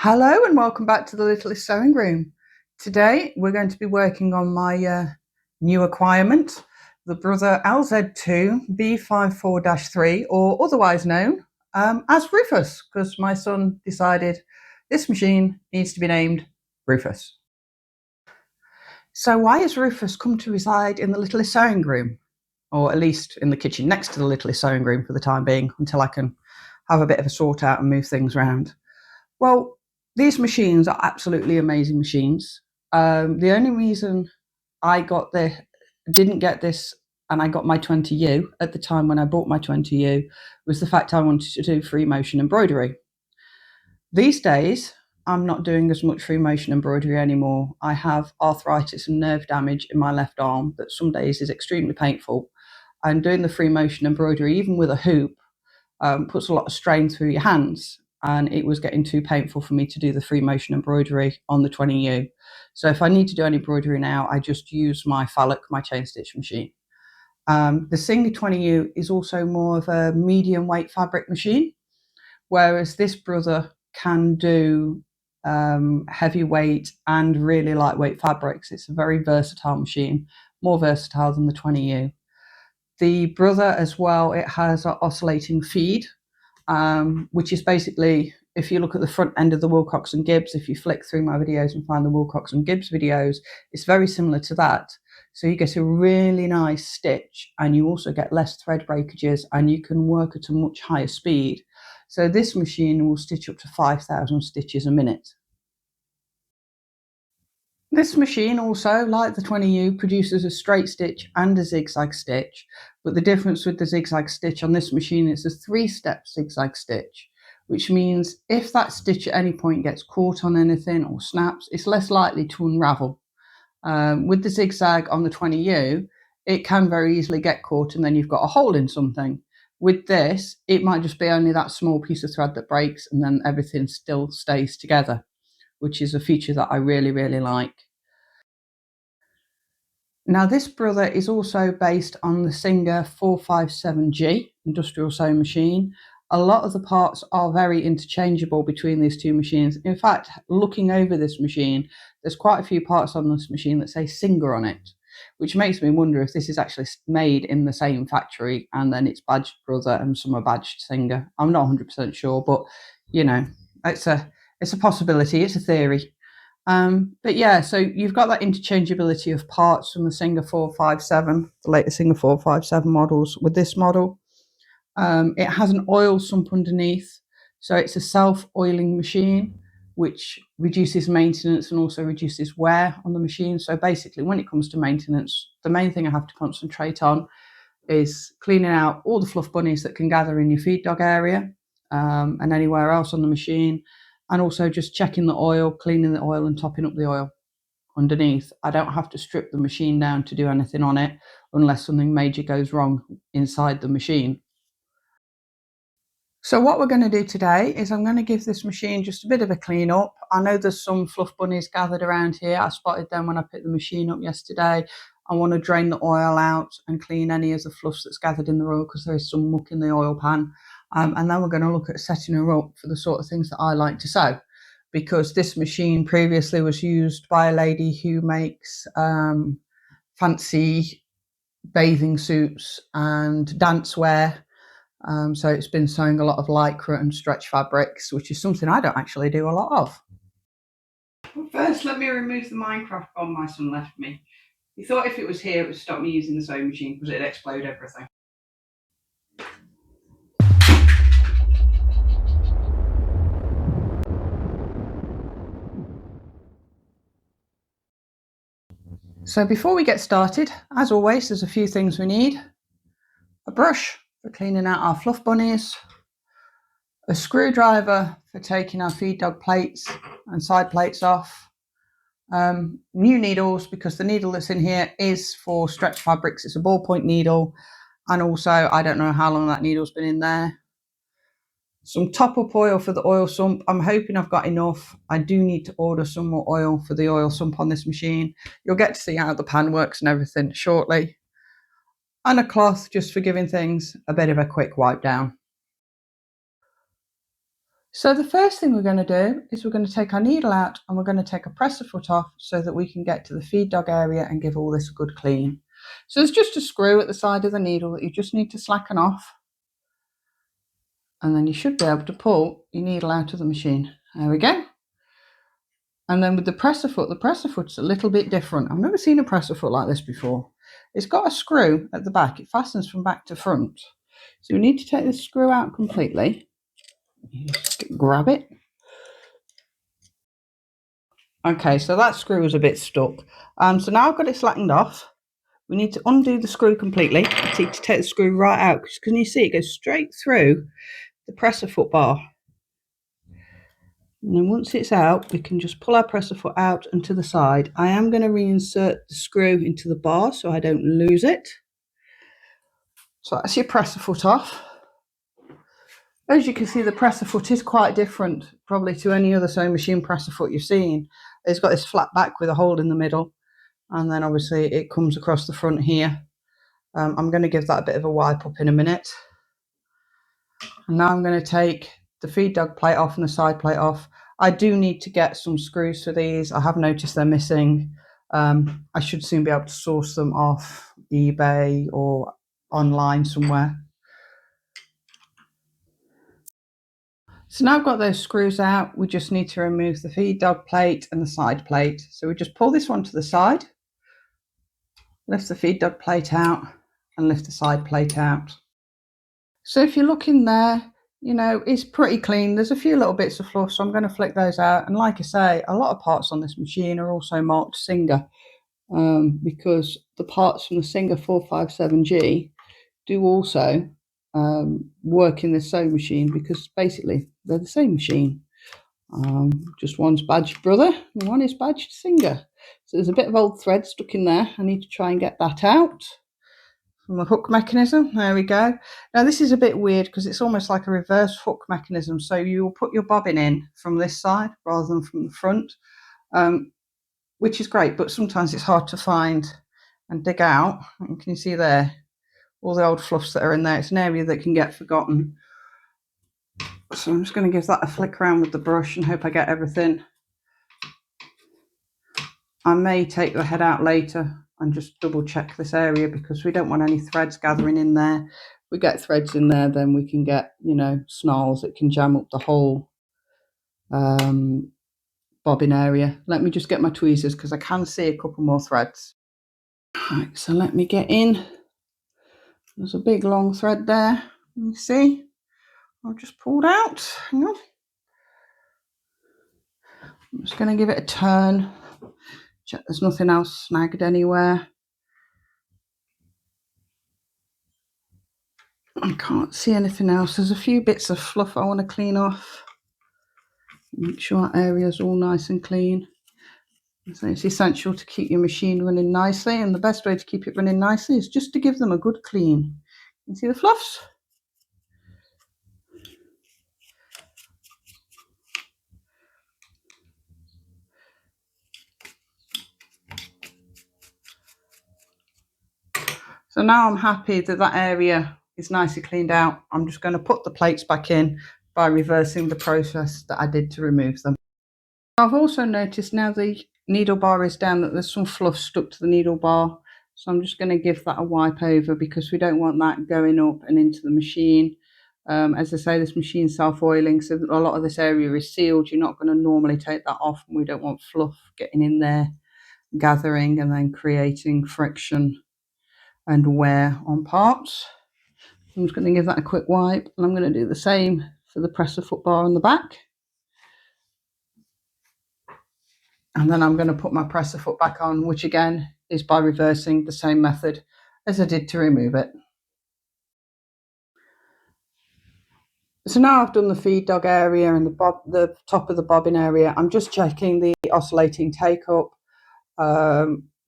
Hello and welcome back to the Littlest Sewing Room. Today we're going to be working on my new acquirement, the Brother LZ2-854-3, or otherwise known as Ruffus, because my son decided this machine needs to be named Ruffus. So why has Ruffus come to reside in the Littlest Sewing Room? Or at least in the kitchen next to the Littlest Sewing Room for the time being, until I can have a bit of a sort out and move things around. Well, these machines are absolutely amazing machines. The only reason I didn't get this and I got my 20U at the time when I bought my 20U was the fact I wanted to do free motion embroidery. These days, I'm not doing as much free motion embroidery anymore. I have arthritis and nerve damage in my left arm that some days is extremely painful. And doing the free motion embroidery, even with a hoop, puts a lot of strain through your hands, and it was getting too painful for me to do the free motion embroidery on the 20U. So if I need to do any embroidery now, I just use my Falloc, my chain stitch machine. The Singer 20U is also more of a medium weight fabric machine, whereas this brother can do heavyweight and really lightweight fabrics. It's a very versatile machine, more versatile than the 20U. The brother as well, it has an oscillating feed, which is basically, if you look at the front end of the Wilcox and Gibbs, if you flick through my videos and find the Wilcox and Gibbs videos, it's very similar to that. So you get a really nice stitch, and you also get less thread breakages, and you can work at a much higher speed. So this machine will stitch up to 5,000 stitches a minute. This machine also, like the 20U, produces a straight stitch and a zigzag stitch, but the difference with the zigzag stitch on this machine is a 3-step zigzag stitch, which means if that stitch at any point gets caught on anything or snaps, it's less likely to unravel. With the zigzag on the 20U, it can very easily get caught and then you've got a hole in something. With this, it might just be only that small piece of thread that breaks and then everything still stays together, which is a feature that I really, really like. Now this brother is also based on the Singer 457G industrial sewing machine. A lot of the parts are very interchangeable between these two machines. In fact, looking over this machine, there's quite a few parts on this machine that say Singer on it, which makes me wonder if this is actually made in the same factory and then it's badged brother and some are badged Singer. I'm not 100% sure, but you know, it's a possibility, it's a theory. But yeah, so you've got that interchangeability of parts from the Singer 457, the later Singer 457 models with this model. It has an oil sump underneath, so it's a self-oiling machine, which reduces maintenance and also reduces wear on the machine. So basically, when it comes to maintenance, the main thing I have to concentrate on is cleaning out all the fluff bunnies that can gather in your feed dog area and anywhere else on the machine, and also just checking the oil, cleaning the oil and topping up the oil underneath. I don't have to strip the machine down to do anything on it unless something major goes wrong inside the machine. So what we're going to do today is I'm going to give this machine just a bit of a clean up. I know there's some fluff bunnies gathered around here. I spotted them when I picked the machine up yesterday. I want to drain the oil out and clean any of the fluffs that's gathered in the oil because there is some muck in the oil pan. And then we're going to look at setting her up for the sort of things that I like to sew, because this machine previously was used by a lady who makes fancy bathing suits and dance wear. So it's been sewing a lot of lycra and stretch fabrics, which is something I don't actually do a lot of. Well, first, let me remove the Minecraft bomb my son left me. He thought if it was here, it would stop me using the sewing machine because it'd explode everything. So before we get started, as always, there's a few things we need. A brush for cleaning out our fluff bunnies, a screwdriver for taking our feed dog plates and side plates off, new needles, because the needle that's in here is for stretch fabrics. It's a ballpoint needle, and also I don't know how long that needle's been in there. Some top-up oil for the oil sump. I'm hoping I've got enough. I do need to order some more oil for the oil sump on this machine. You'll get to see how the pan works and everything shortly. And a cloth just for giving things a bit of a quick wipe down. So the first thing we're going to do is we're going to take our needle out and we're going to take a presser foot off so that we can get to the feed dog area and give all this a good clean. So there's just a screw at the side of the needle that you just need to slacken off, and then you should be able to pull your needle out of the machine. There we go. And then with the presser foot's a little bit different. I've never seen a presser foot like this before. It's got a screw at the back. It fastens from back to front. So we need to take this screw out completely. Just grab it. Okay, so that screw was a bit stuck. So now I've got it slackened off. We need to undo the screw completely. I need to take the screw right out because can you see it goes straight through the presser foot bar. And then once it's out, we can just pull our presser foot out and to the side. I am going to reinsert the screw into the bar so I don't lose it. So that's your presser foot off. As you can see, the presser foot is quite different probably to any other sewing machine presser foot you've seen. It's got this flat back with a hole in the middle, and then obviously it comes across the front here. I'm going to give that a bit of a wipe up in a minute. And now I'm going to take the feed dog plate off and the side plate off. I do need to get some screws for these. I have noticed they're missing. I should soon be able to source them off eBay or online somewhere. So now I've got those screws out, we just need to remove the feed dog plate and the side plate. So we just pull this one to the side, lift the feed dog plate out and lift the side plate out. So if you look in there, you know, it's pretty clean. There's a few little bits of fluff, so I'm going to flick those out. And like I say, a lot of parts on this machine are also marked Singer, because the parts from the Singer 457G do also work in this sewing machine, because basically they're the same machine. Just one's badged Brother and one is badged Singer. So there's a bit of old thread stuck in there. I need to try and get that out from the hook mechanism. There we go. Now this is a bit weird because it's almost like a reverse hook mechanism. So you'll put your bobbin in from this side rather than from the front, which is great, but sometimes it's hard to find and dig out. And can you see there all the old fluffs that are in there? It's an area that can get forgotten. So I'm just going to give that a flick around with the brush and hope I get everything. I may take the head out later and just double check this area because we don't want any threads gathering in there. If we get threads in there, then we can get, you know, snarls that can jam up the whole bobbin area. Let me just get my tweezers because I can see a couple more threads. Right, so let me get in. There's a big long thread there. You see? I've just pulled out. Hang on. I'm just going to give it a turn. Check there's nothing else snagged anywhere. I can't see anything else. There's a few bits of fluff I want to clean off. Make sure that area is all nice and clean. So it's essential to keep your machine running nicely, and the best way to keep it running nicely is just to give them a good clean. You see the fluffs? So now I'm happy that that area is nicely cleaned out. I'm just going to put the plates back in by reversing the process that I did to remove them. I've also noticed now the needle bar is down that there's some fluff stuck to the needle bar. So I'm just going to give that a wipe over because we don't want that going up and into the machine. As I say, this machine's self-oiling, so a lot of this area is sealed. You're not going to normally take that off, and we don't want fluff getting in there, gathering and then creating friction and wear on parts. I'm just going to give that a quick wipe, and I'm going to do the same for the presser foot bar on the back. And then I'm going to put my presser foot back on, which again is by reversing the same method as I did to remove it. So now I've done the feed dog area and the top of the bobbin area. I'm just checking the oscillating take up,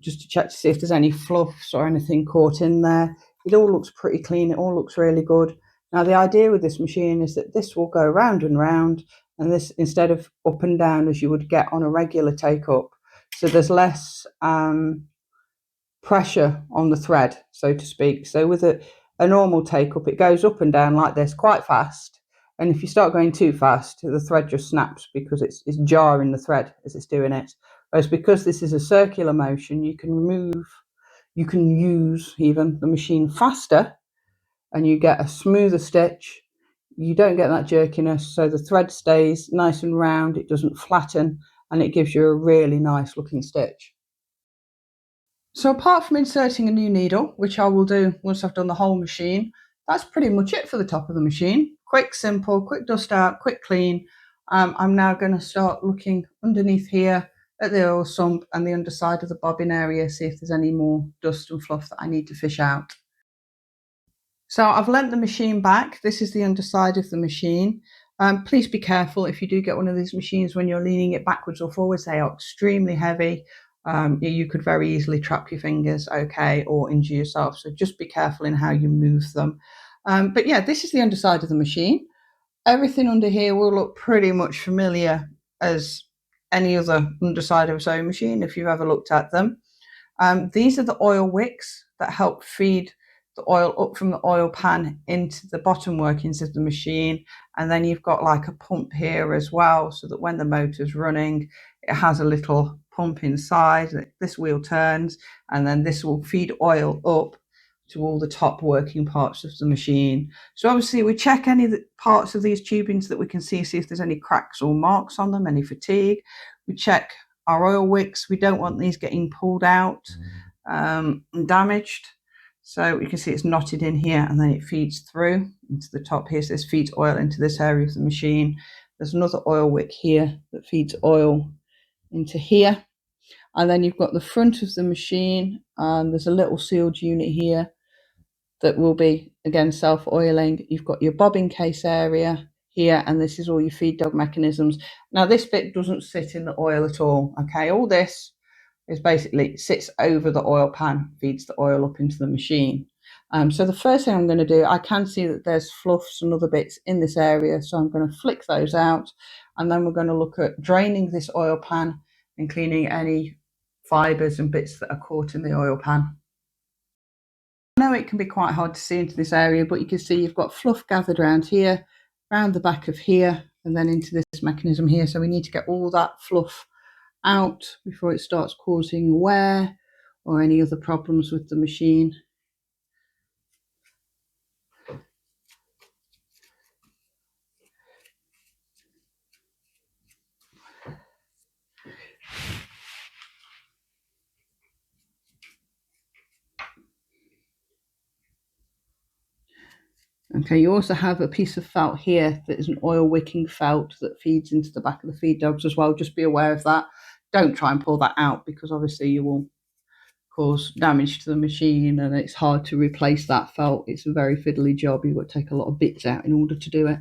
just to check to see if there's any fluffs or anything caught in there. It all looks pretty clean. It all looks really good. Now the idea with this machine is that this will go round and round, and this instead of up and down as you would get on a regular take up. So there's less pressure on the thread, so to speak. So with a normal take up, it goes up and down like this quite fast. And if you start going too fast, the thread just snaps because it's jarring the thread as it's doing it. Whereas because this is a circular motion, you can use even the machine faster and you get a smoother stitch. You don't get that jerkiness, so the thread stays nice and round, it doesn't flatten, and it gives you a really nice looking stitch. So apart from inserting a new needle, which I will do once I've done the whole machine, that's pretty much it for the top of the machine. Quick, simple, quick dust out, quick clean. I'm now going to start looking underneath here at the oil sump and the underside of the bobbin area, see if there's any more dust and fluff that I need to fish out. So I've lent the machine back. This is the underside of the machine. Please be careful if you do get one of these machines when you're leaning it backwards or forwards. They are extremely heavy. You could very easily trap your fingers, okay, or injure yourself. So just be careful in how you move them. But yeah, this is the underside of the machine. Everything under here will look pretty much familiar as any other underside of a sewing machine if you've ever looked at them. These are the oil wicks that help feed the oil up from the oil pan into the bottom workings of the machine. And then you've got like a pump here as well, so that when the motor's running, it has a little pump inside. This wheel turns and then this will feed oil up to all the top working parts of the machine. So obviously we check any of the parts of these tubings that we can see if there's any cracks or marks on them, any fatigue. We check our oil wicks. We don't want these getting pulled out and damaged. So you can see it's knotted in here and then it feeds through into the top here. So this feeds oil into this area of the machine. There's another oil wick here that feeds oil into here. And then you've got the front of the machine and there's a little sealed unit here that will be, again, self-oiling. You've got your bobbin case area here, and this is all your feed dog mechanisms. Now this bit doesn't sit in the oil at all, okay? All this is basically sits over the oil pan, feeds the oil up into the machine. So the first thing I'm going to do, I can see that there's fluffs and other bits in this area, so I'm going to flick those out, and then we're going to look at draining this oil pan and cleaning any fibres and bits that are caught in the oil pan. I know it can be quite hard to see into this area, but you can see you've got fluff gathered around here, around the back of here, and then into this mechanism here. So we need to get all that fluff out before it starts causing wear or any other problems with the machine. Okay, you also have a piece of felt here that is an oil wicking felt that feeds into the back of the feed dogs as well. Just be aware of that. Don't try and pull that out because obviously you will cause damage to the machine and it's hard to replace that felt. It's a very fiddly job. You've got to take a lot of bits out in order to do it.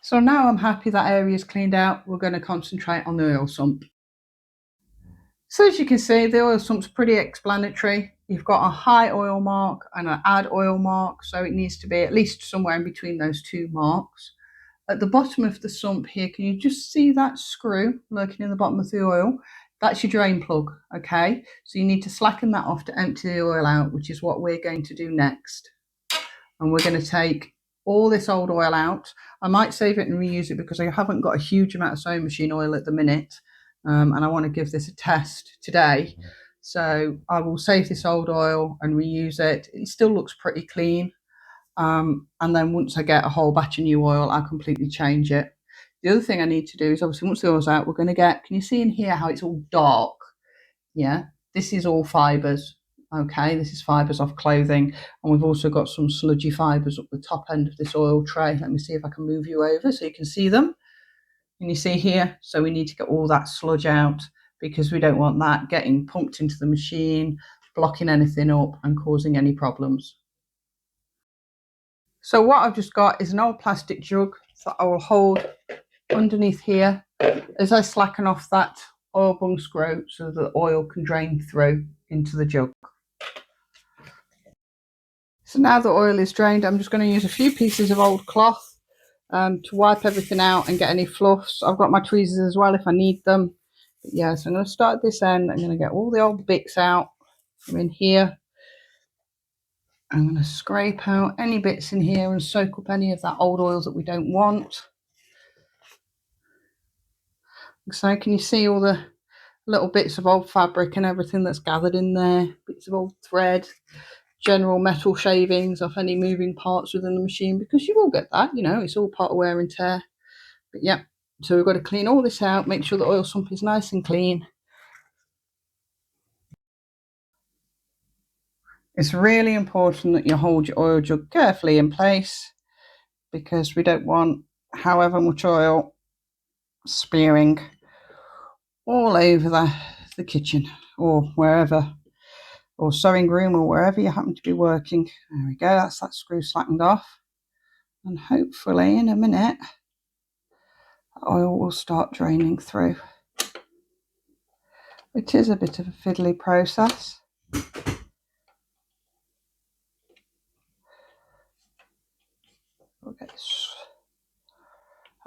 So now I'm happy that area is cleaned out. We're going to concentrate on the oil sump. So as you can see, the oil sump's pretty explanatory. You've got a high oil mark and an add oil mark, so it needs to be at least somewhere in between those two marks. At the bottom of the sump here, can you just see that screw lurking in the bottom of the oil? That's your drain plug, okay? So you need to slacken that off to empty the oil out, which is what we're going to do next. And we're going to take all this old oil out. I might save it and reuse it because I haven't got a huge amount of sewing machine oil at the minute. And I want to give this a test today. So I will save this old oil and reuse it. It still looks pretty clean. And then once I get a whole batch of new oil, I'll completely change it. The other thing I need to do is obviously once the oil's out, we're going to get, can you see in here how it's all dark? Yeah, this is all fibres. Okay, this is fibres off clothing. And we've also got some sludgy fibres up the top end of this oil tray. Let me see if I can move you over so you can see them. Can you see here? So we need to get all that sludge out because we don't want that getting pumped into the machine, blocking anything up and causing any problems. So what I've just got is an old plastic jug that I will hold underneath here as I slacken off that oil bung screw so that the oil can drain through into the jug. So now the oil is drained, I'm just going to use a few pieces of old cloth to wipe everything out and get any fluffs. I've got my tweezers as well if I need them. But yeah, so I'm going to start at this end. I'm going to get all the old bits out from in here. I'm going to scrape out any bits in here and soak up any of that old oil that we don't want. So can you see all the little bits of old fabric and everything that's gathered in there? Bits of old thread, general metal shavings off any moving parts within the machine, because you will get that, you know, it's all part of wear and tear. But yeah, so we've got to clean all this out, make sure the oil sump is nice and clean. It's really important that you hold your oil jug carefully in place, because we don't want however much oil spearing all over the kitchen or wherever, or sewing room, or wherever you happen to be working. There we go, that's that screw slackened off. And hopefully in a minute, oil will start draining through. It is a bit of a fiddly process.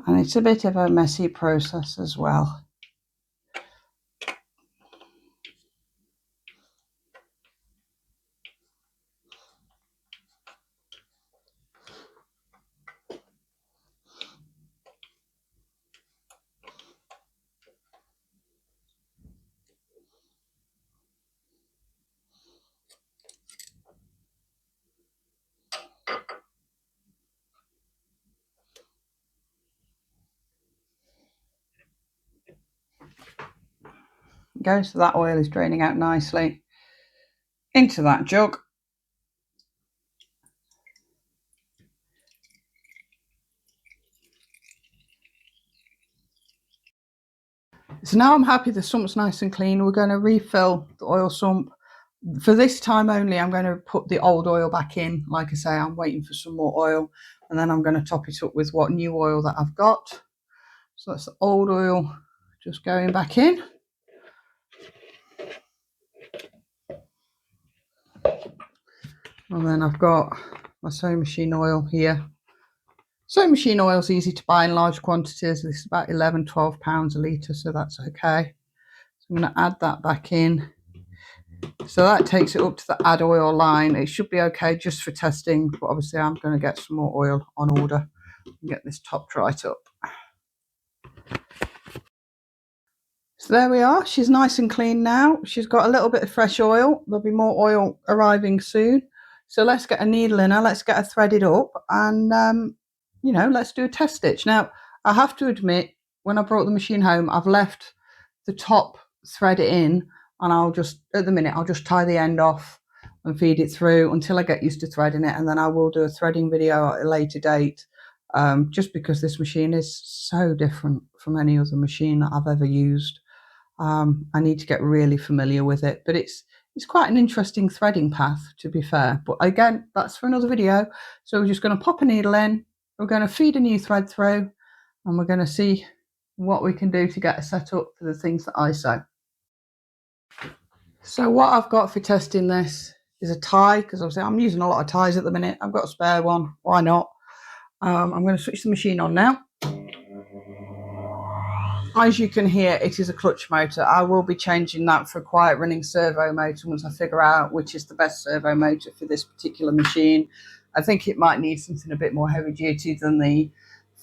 And it's a bit of a messy process as well. Go, so that oil is draining out nicely into that jug. So now I'm happy the sump's nice and clean. We're going to refill the oil sump. For this time only, I'm going to put the old oil back in. Like I say, I'm waiting for some more oil, and then I'm going to top it up with what new oil that I've got. So that's the old oil just going back in. And then I've got my sewing machine oil here. Sewing machine oil is easy to buy in large quantities. This is about 11, 12 pounds a litre, so that's okay. So I'm going to add that back in. So that takes it up to the add oil line. It should be okay just for testing, but obviously I'm going to get some more oil on order and get this topped right up. So there we are. She's nice and clean now. She's got a little bit of fresh oil. There'll be more oil arriving soon. So let's get a needle in her. Let's get her threaded up, and you know, let's do a test stitch. Now, I have to admit, when I brought the machine home, I've left the top thread in, and I'll just, at the minute, I'll just tie the end off and feed it through until I get used to threading it, and then I will do a threading video at a later date, just because this machine is so different from any other machine that I've ever used. I need to get really familiar with it, but it's quite an interesting threading path, to be fair. But again, that's for another video. So we're just going to pop a needle in, we're going to feed a new thread through, and we're going to see what we can do to get it set up for the things that I sew. So what I've got for testing this is a tie, because obviously I'm using a lot of ties at the minute. I've got a spare one, why not? I'm going to switch the machine on now. As you can hear, it is a clutch motor. I will be changing that for a quiet running servo motor once I figure out which is the best servo motor for this particular machine. I think it might need something a bit more heavy duty than the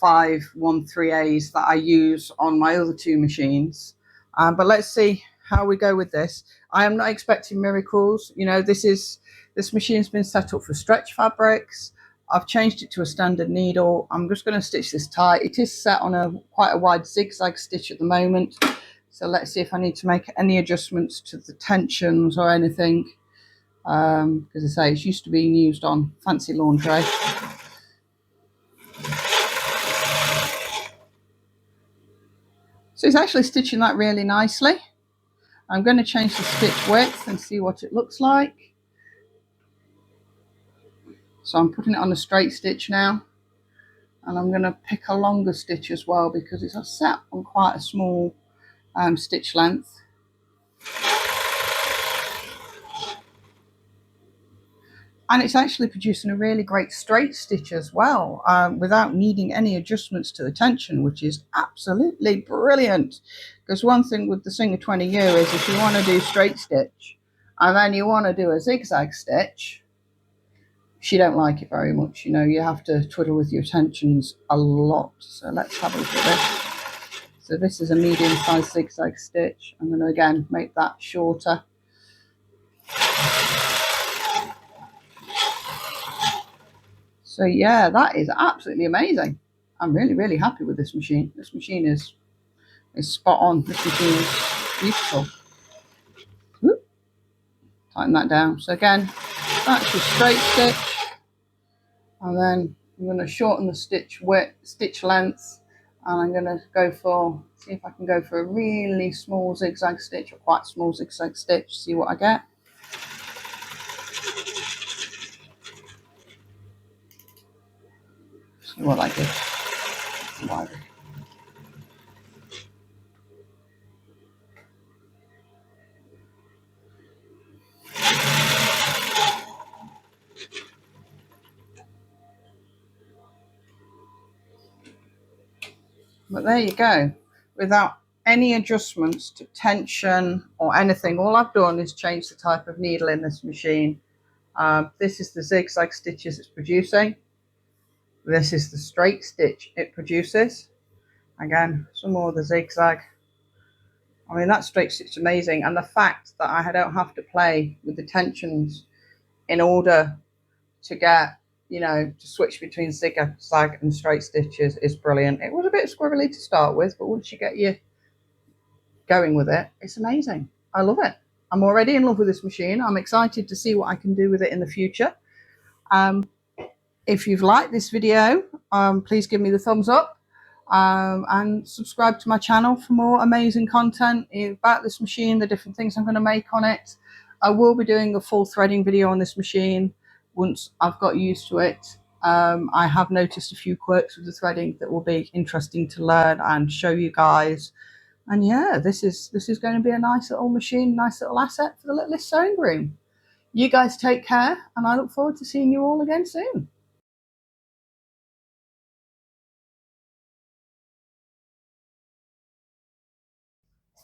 513As that I use on my other two machines. But let's see how we go with this. I am not expecting miracles. You know, this machine's been set up for stretch fabrics. I've changed it to a standard needle. I'm just going to stitch this tight. It is set on quite a wide zigzag stitch at the moment. So let's see if I need to make any adjustments to the tensions or anything. Because I say, it's used to being used on fancy lingerie. So it's actually stitching that really nicely. I'm going to change the stitch width and see what it looks like. So I'm putting it on a straight stitch now. And I'm going to pick a longer stitch as well, because it's set on quite a small stitch length. And it's actually producing a really great straight stitch as well, without needing any adjustments to the tension, which is absolutely brilliant. Because one thing with the Singer 20U is if you want to do straight stitch and then you want to do a zigzag stitch, she don't like it very much. You know, you have to twiddle with your tensions a lot. So let's have a look at this. So this is a medium-sized zigzag stitch. I'm going to again make that shorter. So yeah, that is absolutely amazing. I'm really, really happy with this machine. This machine is spot on. This machine is beautiful. Whoop. Tighten that down. So again, that's your straight stitch. And then I'm going to shorten the stitch width, stitch length. And I'm going to go for, see if I can go for a really small zigzag stitch or quite small zigzag stitch. See what I get. See what I get. But there you go, without any adjustments to tension or anything. All I've done is change the type of needle in this machine. This is the zigzag stitches it's producing. This is the straight stitch it produces. Again, some more of the zigzag. I mean, that straight stitch is amazing. And the fact that I don't have to play with the tensions in order to get, you know, to switch between zigzag and straight stitches is brilliant. It was a bit squibbly to start with, but once you get your going with it, it's amazing. I love it. I'm already in love with this machine. I'm excited to see what I can do with it in the future. If you've liked this video, please give me the thumbs up, and subscribe to my channel for more amazing content about this machine, the different things I'm going to make on it. I will be doing a full threading video on this machine once I've got used to it. I have noticed a few quirks with the threading that will be interesting to learn and show you guys. And yeah, this is going to be a nice little machine, nice little asset for the littlest sewing room. You guys take care, and I look forward to seeing you all again soon.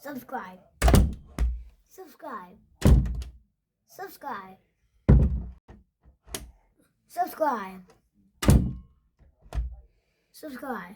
Subscribe. Subscribe. Subscribe. Subscribe. Subscribe.